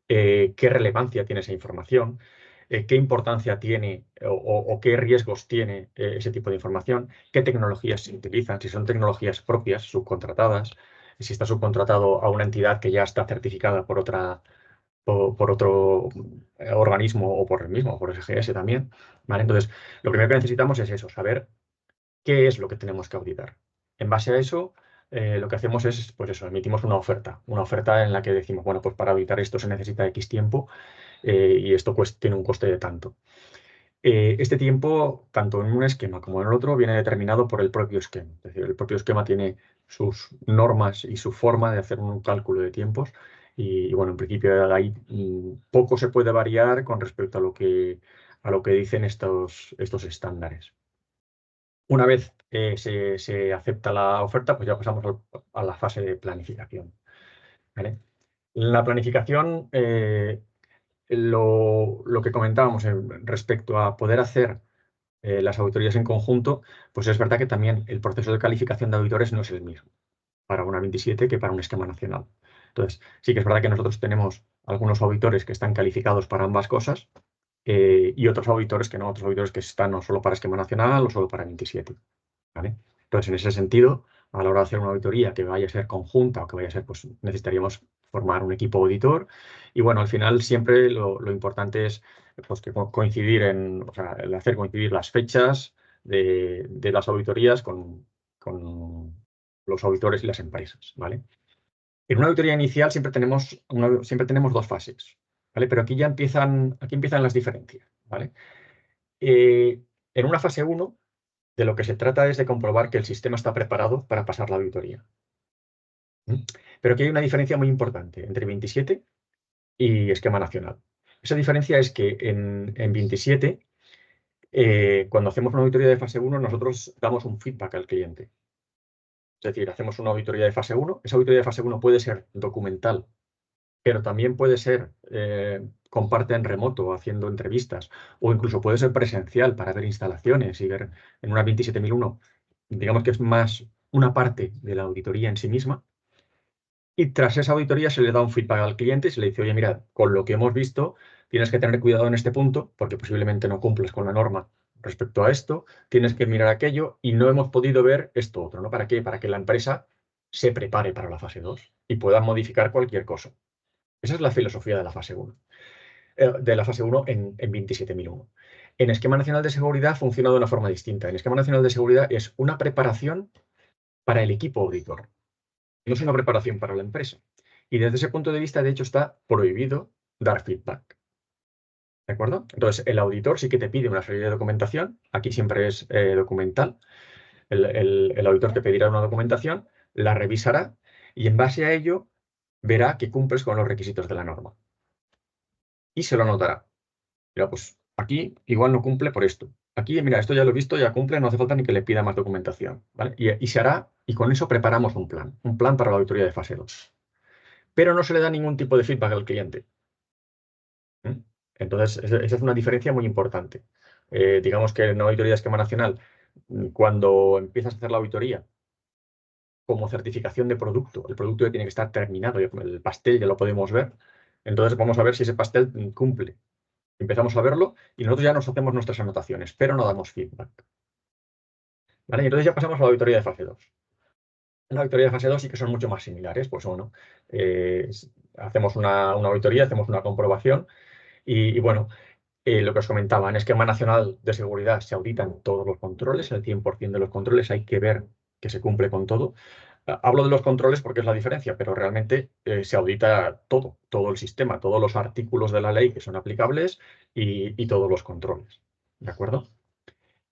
qué relevancia tiene esa información, qué importancia tiene o qué riesgos tiene ese tipo de información, qué tecnologías se utilizan, si son tecnologías propias, subcontratadas, si está subcontratado a una entidad que ya está certificada por otro organismo o por el mismo, por SGS también, ¿vale? Entonces, lo primero que necesitamos es eso, saber qué es lo que tenemos que auditar. En base a eso, lo que hacemos es, pues eso, emitimos una oferta en la que decimos, bueno, pues para auditar esto se necesita X tiempo y esto tiene un coste de tanto. Este tiempo, tanto en un esquema como en el otro, viene determinado por el propio esquema. Es decir, el propio esquema tiene sus normas y su forma de hacer un cálculo de tiempos y bueno, en principio ahí poco se puede variar con respecto a lo que dicen estos estándares. Una vez se acepta la oferta, pues ya pasamos a la fase de planificación, ¿vale? La planificación, lo que comentábamos respecto a poder hacer las auditorías en conjunto, pues es verdad que también el proceso de calificación de auditores no es el mismo para una 27 que para un esquema nacional. Entonces, sí que es verdad que nosotros tenemos algunos auditores que están calificados para ambas cosas y otros auditores que no, otros auditores que están no solo para esquema nacional o solo para 27. ¿Vale? Entonces, en ese sentido, a la hora de hacer una auditoría que vaya a ser conjunta o que vaya a ser, pues necesitaríamos formar un equipo auditor. Y bueno, al final siempre lo importante es pues, que coincidir o sea, el hacer coincidir las fechas de las auditorías con los auditores y las empresas, ¿vale? En una auditoría inicial siempre tenemos dos fases, ¿vale? Pero aquí empiezan las diferencias, ¿vale? En una fase 1, de lo que se trata es de comprobar que el sistema está preparado para pasar la auditoría. Pero aquí hay una diferencia muy importante entre 27 y esquema nacional. Esa diferencia es que en 27, cuando hacemos una auditoría de fase 1, nosotros damos un feedback al cliente. Es decir, hacemos una auditoría de fase 1. Esa auditoría de fase 1 puede ser documental, pero también puede ser con parte en remoto, haciendo entrevistas, o incluso puede ser presencial para ver instalaciones y ver en una 27001, digamos que es más una parte de la auditoría en sí misma. Y tras esa auditoría se le da un feedback al cliente y se le dice, oye, mira, con lo que hemos visto, tienes que tener cuidado en este punto, porque posiblemente no cumples con la norma respecto a esto, tienes que mirar aquello y no hemos podido ver esto otro, ¿no? ¿Para qué? Para que la empresa se prepare para la fase 2 y pueda modificar cualquier cosa. Esa es la filosofía de la fase 1, en 27001. En Esquema Nacional de Seguridad funciona de una forma distinta. En Esquema Nacional de Seguridad es una preparación para el equipo auditor, no es una preparación para la empresa. Y desde ese punto de vista, de hecho, está prohibido dar feedback. ¿De acuerdo? Entonces, el auditor sí que te pide una serie de documentación. Aquí siempre es documental. El auditor te pedirá una documentación, la revisará y en base a ello verá que cumples con los requisitos de la norma. Y se lo anotará. Mira, pues aquí igual no cumple por esto. Aquí, mira, esto ya lo he visto, ya cumple, no hace falta ni que le pida más documentación, ¿vale? Y se hará, y con eso preparamos un plan para la auditoría de fase 2. Pero no se le da ningún tipo de feedback al cliente. Entonces, esa es una diferencia muy importante. Digamos que en una auditoría de esquema nacional, cuando empiezas a hacer la auditoría, como certificación de producto, el producto ya tiene que estar terminado, el pastel ya lo podemos ver, entonces vamos a ver si ese pastel cumple. Empezamos a verlo y nosotros ya nos hacemos nuestras anotaciones, pero no damos feedback. ¿Vale? Entonces ya pasamos a la auditoría de fase 2. En la auditoría de fase 2 sí que son mucho más similares. Pues bueno, hacemos una auditoría, hacemos una comprobación y bueno, lo que os comentaba, en esquema nacional de seguridad se auditan todos los controles, el 100% de los controles, hay que ver que se cumple con todo. Hablo de los controles porque es la diferencia, pero realmente se audita todo el sistema, todos los artículos de la ley que son aplicables y todos los controles. ¿De acuerdo?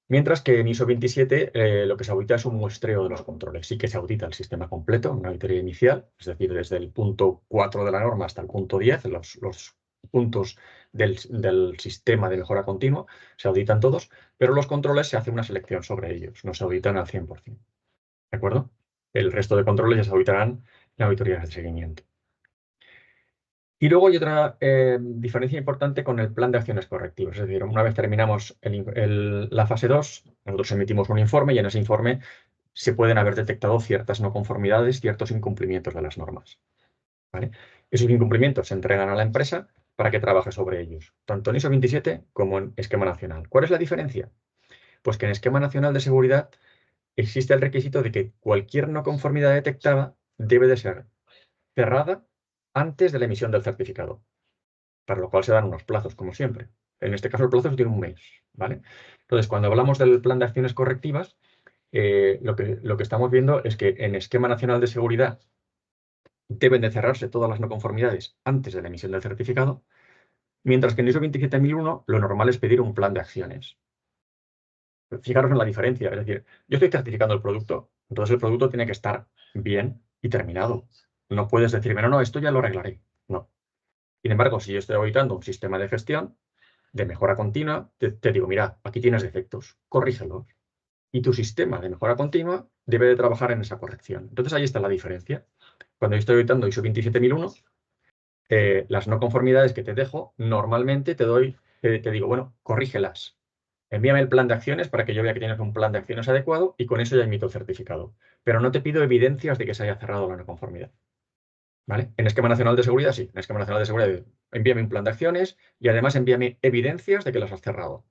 Mientras que en ISO 27 lo que se audita es un muestreo de los controles. Sí que se audita el sistema completo, una auditoría inicial, es decir, desde el punto 4 de la norma hasta el punto 10, los puntos del sistema de mejora continua se auditan todos, pero los controles se hace una selección sobre ellos, no se auditan al 100%. ¿De acuerdo? El resto de controles ya se auditarán en auditorías de seguimiento. Y luego hay otra diferencia importante con el plan de acciones correctivas. Es decir, una vez terminamos la fase 2, nosotros emitimos un informe y en ese informe se pueden haber detectado ciertas no conformidades, ciertos incumplimientos de las normas. ¿Vale? Esos incumplimientos se entregan a la empresa para que trabaje sobre ellos, tanto en ISO 27 como en esquema nacional. ¿Cuál es la diferencia? Pues que en esquema nacional de seguridad existe el requisito de que cualquier no conformidad detectada debe de ser cerrada antes de la emisión del certificado, para lo cual se dan unos plazos, como siempre. En este caso, el plazo tiene un mes, ¿vale? Entonces, cuando hablamos del plan de acciones correctivas, lo que estamos viendo es que en esquema nacional de seguridad deben de cerrarse todas las no conformidades antes de la emisión del certificado, mientras que en ISO 27001 lo normal es pedir un plan de acciones. Fijaros en la diferencia, es decir, yo estoy certificando el producto, entonces el producto tiene que estar bien y terminado. No puedes decirme, no, esto ya lo arreglaré. No. Sin embargo, si yo estoy auditando un sistema de gestión, de mejora continua, te digo, mira, aquí tienes defectos, corrígelos. Y tu sistema de mejora continua debe de trabajar en esa corrección. Entonces ahí está la diferencia. Cuando yo estoy auditando ISO 27001, las no conformidades que te dejo, normalmente te digo, bueno, corrígelas. Envíame el plan de acciones para que yo vea que tienes un plan de acciones adecuado y con eso ya emito el certificado. Pero no te pido evidencias de que se haya cerrado la no conformidad. ¿Vale? En esquema nacional de seguridad, sí. En esquema nacional de seguridad, envíame un plan de acciones y además envíame evidencias de que las has cerrado.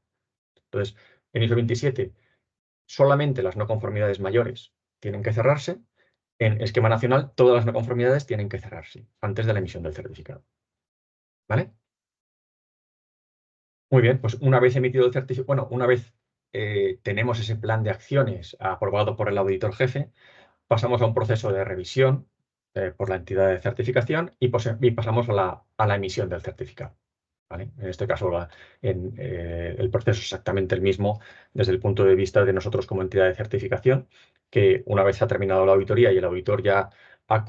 Entonces, en ISO 27, solamente las no conformidades mayores tienen que cerrarse. En esquema nacional, todas las no conformidades tienen que cerrarse antes de la emisión del certificado. ¿Vale? Muy bien, pues una vez emitido el certificado, bueno, una vez tenemos ese plan de acciones aprobado por el auditor jefe, pasamos a un proceso de revisión por la entidad de certificación y pasamos a la emisión del certificado. ¿Vale? En este caso, el proceso es exactamente el mismo desde el punto de vista de nosotros como entidad de certificación, que una vez ha terminado la auditoría y el auditor ya ha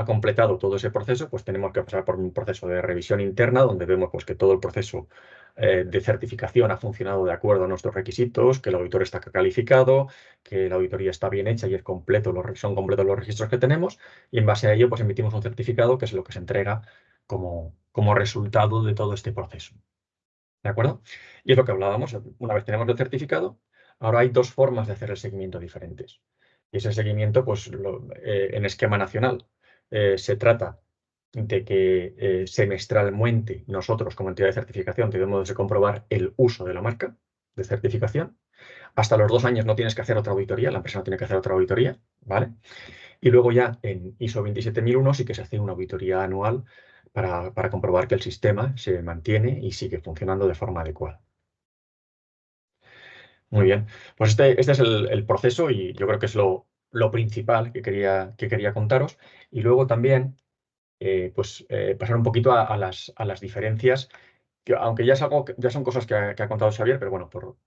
completado todo ese proceso, pues tenemos que pasar por un proceso de revisión interna donde vemos pues, que todo el proceso de certificación ha funcionado de acuerdo a nuestros requisitos, que el auditor está calificado, que la auditoría está bien hecha y son completos los registros que tenemos, y en base a ello pues emitimos un certificado que es lo que se entrega como resultado de todo este proceso. ¿De acuerdo? Y es lo que hablábamos, una vez tenemos el certificado, ahora hay dos formas de hacer el seguimiento diferentes. Y ese seguimiento, pues en esquema nacional, se trata de que semestralmente nosotros como entidad de certificación debemos de comprobar el uso de la marca de certificación. Hasta los 2 años no tienes que hacer otra auditoría, la empresa no tiene que hacer otra auditoría, ¿vale? Y luego ya en ISO 27001 sí que se hace una auditoría anual para comprobar que el sistema se mantiene y sigue funcionando de forma adecuada. Muy bien, pues este es el proceso y yo creo que es lo principal que quería contaros. Y luego también pasar un poquito a las diferencias, que aunque ya son cosas que ha contado Xavier, pero bueno, por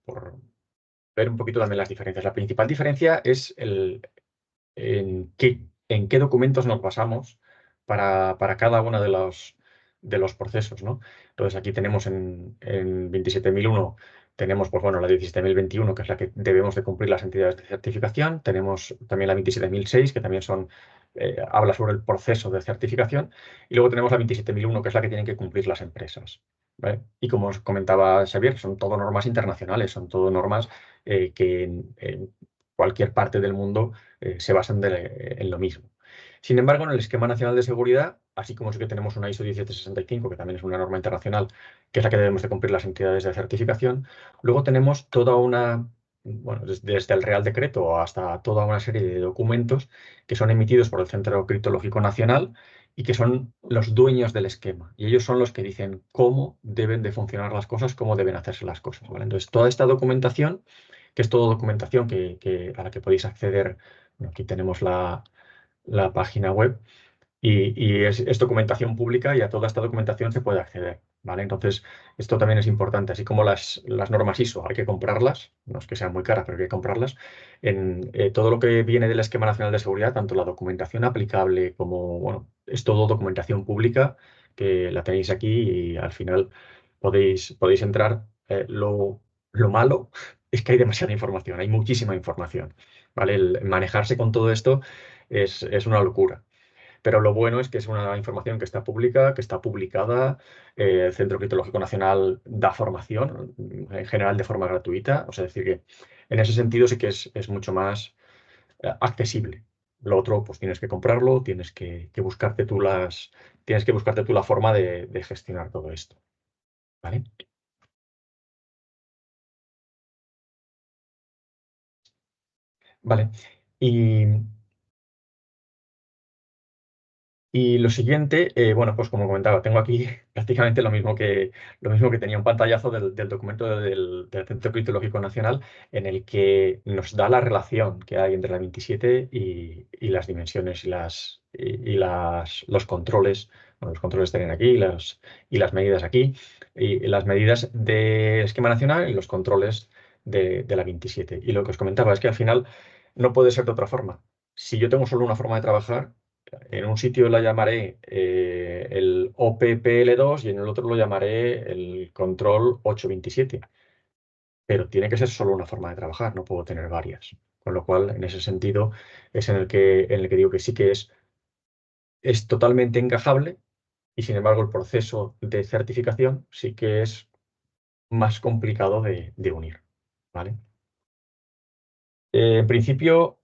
ver un poquito también las diferencias. La principal diferencia es en qué documentos nos basamos para cada uno de los procesos, ¿no? Entonces aquí tenemos en 27001, tenemos pues, bueno, la 17021, que es la que debemos de cumplir las entidades de certificación, tenemos también la 27006, que también habla sobre el proceso de certificación, y luego tenemos la 27001, que es la que tienen que cumplir las empresas. ¿Vale? Y como os comentaba Xavier, son todo normas internacionales, son todo normas que en cualquier parte del mundo se basan en lo mismo. Sin embargo, en el Esquema Nacional de Seguridad, así como sí que tenemos una ISO 17065, que también es una norma internacional, que es la que debemos de cumplir las entidades de certificación, luego tenemos toda una bueno, desde el Real Decreto hasta toda una serie de documentos que son emitidos por el Centro Criptológico Nacional y que son los dueños del esquema. Y ellos son los que dicen cómo deben de funcionar las cosas, cómo deben hacerse las cosas, ¿vale? Entonces, toda esta documentación, que es toda documentación a la que podéis acceder, bueno, aquí tenemos la página web, y es documentación pública y a toda esta documentación se puede acceder, ¿vale? Entonces, esto también es importante, así como las normas ISO, hay que comprarlas, no es que sean muy caras, pero hay que comprarlas. Todo lo que viene del Esquema Nacional de Seguridad, tanto la documentación aplicable como, bueno, es todo documentación pública que la tenéis aquí y al final podéis entrar. Lo malo es que hay demasiada información, hay muchísima información, ¿vale? El manejarse con todo esto es una locura. Pero lo bueno es que es una información que está pública, que está publicada. El Centro Criptológico Nacional da formación, en general de forma gratuita. O sea, decir que en ese sentido sí que es mucho más accesible. Lo otro, pues tienes que comprarlo, tienes que buscarte tú la forma de gestionar todo esto. ¿Vale? Vale. Y lo siguiente, bueno, pues como comentaba, tengo aquí prácticamente lo mismo que tenía un pantallazo del documento del Centro Criptológico Nacional, en el que nos da la relación que hay entre la 27 y las dimensiones los controles. Bueno, los controles estarían aquí y las medidas aquí, y las medidas del esquema nacional y los controles de la 27. Y lo que os comentaba es que al final no puede ser de otra forma. Si yo tengo solo una forma de trabajar, en un sitio la llamaré el OPPL2 y en el otro lo llamaré el control 827. Pero tiene que ser solo una forma de trabajar, no puedo tener varias. Con lo cual, en ese sentido, es en el que digo que sí que es totalmente encajable y, sin embargo, el proceso de certificación sí que es más complicado de unir. ¿Vale? En principio,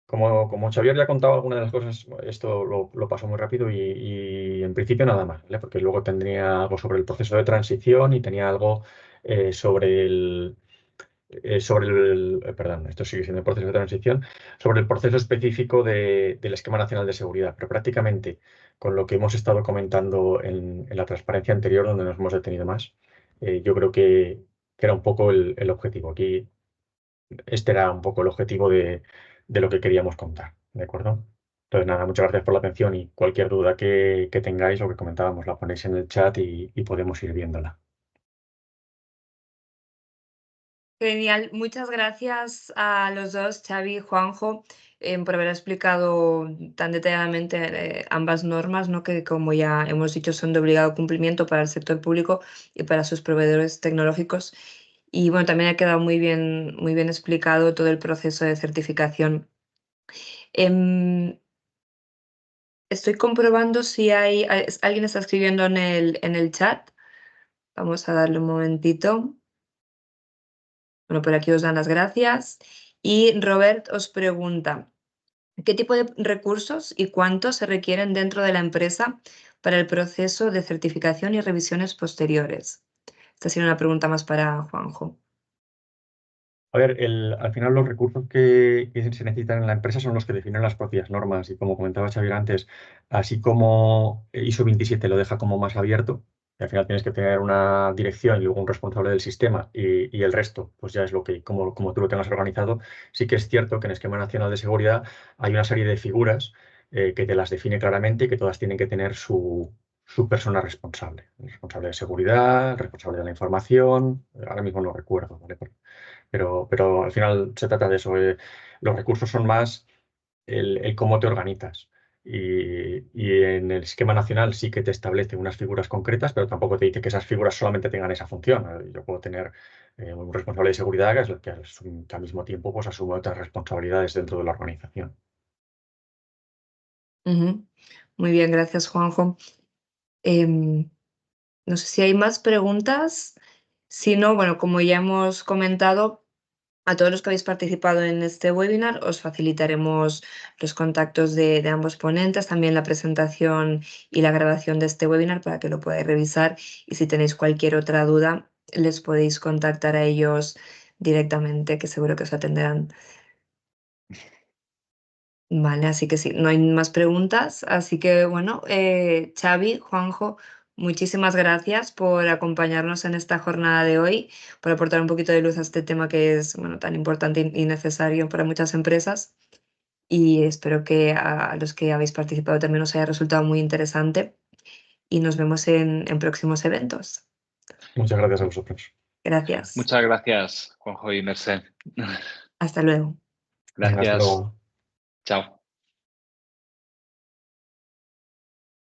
como Xavier ya ha contado algunas de las cosas, esto lo paso muy rápido y en principio nada más, ¿vale? Porque luego tendría algo sobre el proceso de transición y tenía algo perdón, esto sigue siendo el proceso de transición, sobre el proceso específico del Esquema Nacional de Seguridad, pero prácticamente con lo que hemos estado comentando en la transparencia anterior, donde nos hemos detenido más, yo creo que era un poco el objetivo. Aquí este era un poco el objetivo de lo que queríamos contar, ¿de acuerdo? Entonces, nada, muchas gracias por la atención y cualquier duda que tengáis o que comentábamos, la ponéis en el chat y podemos ir viéndola. Genial, muchas gracias a los dos, Xavi y Juanjo, por haber explicado tan detalladamente ambas normas, ¿no? Que, como ya hemos dicho, son de obligado cumplimiento para el sector público y para sus proveedores tecnológicos. Y bueno, también ha quedado muy bien explicado todo el proceso de certificación. Estoy comprobando si alguien está escribiendo en el chat. Vamos a darle un momentito. Bueno, por aquí os dan las gracias. Y Robert os pregunta, ¿qué tipo de recursos y cuántos se requieren dentro de la empresa para el proceso de certificación y revisiones posteriores? Esta sería una pregunta más para Juanjo. A ver, al final los recursos que se necesitan en la empresa son los que definen las propias normas y, como comentaba Xavier antes, así como ISO 27 lo deja como más abierto, y al final tienes que tener una dirección y luego un responsable del sistema y el resto, pues ya es como tú lo tengas organizado. Sí que es cierto que en el Esquema Nacional de Seguridad hay una serie de figuras que te las define claramente y que todas tienen que tener su persona responsable. El responsable de seguridad, el responsable de la información, ahora mismo no recuerdo, ¿vale? Pero al final se trata de eso. Los recursos son más el cómo te organizas. Y en el esquema nacional sí que te establece unas figuras concretas, pero tampoco te dice que esas figuras solamente tengan esa función. Yo puedo tener un responsable de seguridad que al mismo tiempo pues, asume otras responsabilidades dentro de la organización. Muy bien, gracias, Juanjo. No sé si hay más preguntas. Si no, bueno, como ya hemos comentado, a todos los que habéis participado en este webinar os facilitaremos los contactos de ambos ponentes, también la presentación y la grabación de este webinar para que lo podáis revisar, y si tenéis cualquier otra duda les podéis contactar a ellos directamente, que seguro que os atenderán. Vale, así que sí, no hay más preguntas. Así que bueno, Xavi, Juanjo, muchísimas gracias por acompañarnos en esta jornada de hoy, por aportar un poquito de luz a este tema que es, bueno, tan importante y necesario para muchas empresas. Y espero que a los que habéis participado también os haya resultado muy interesante y nos vemos en próximos eventos. Muchas gracias a vosotros. Gracias. Muchas gracias, Juanjo y Mercè. Hasta luego. Venga, hasta Gracias. luego. Chao.